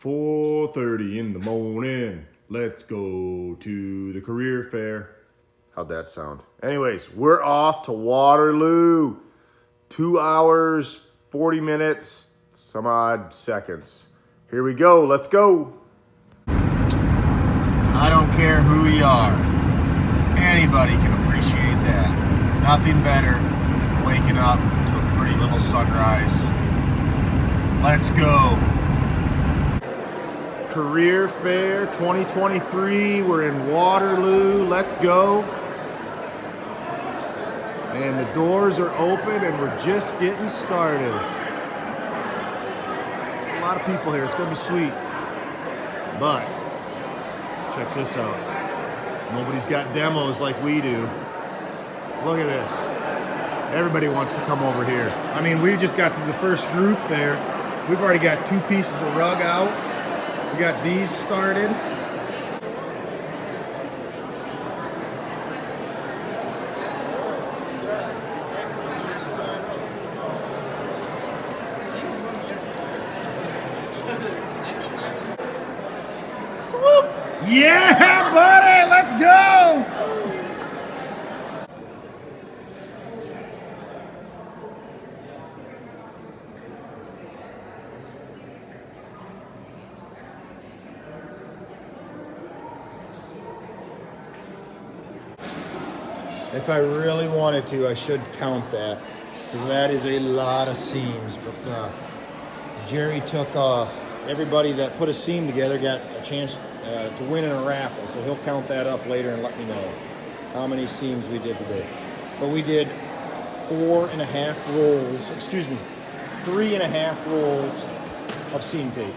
4:30 in the morning. Let's go to the career fair. How'd that sound? Anyways, we're off to Waterloo. 2 hours, 40 minutes, some odd seconds. Here we go. Let's go. I don't care who you are. Anybody can appreciate that. Nothing better than waking up to a pretty little sunrise. Let's go. Career Fair 2023. We're in Waterloo. Let's go. And the doors are open and we're just getting started. A lot of people here. It's going to be sweet. But check this out. Nobody's got demos like we do. Look at this. Everybody wants to come over here. I mean, we just got to the first group there. We've already got 2 pieces of rug out. We got these started. Swoop! Yeah, buddy, let's go! If I really wanted to, I should count that, because that is a lot of seams. But Jerry took everybody that put a seam together got a chance to win in a raffle, so he'll count that up later and let me know how many seams we did today. But we did 3.5 rolls of seam tape.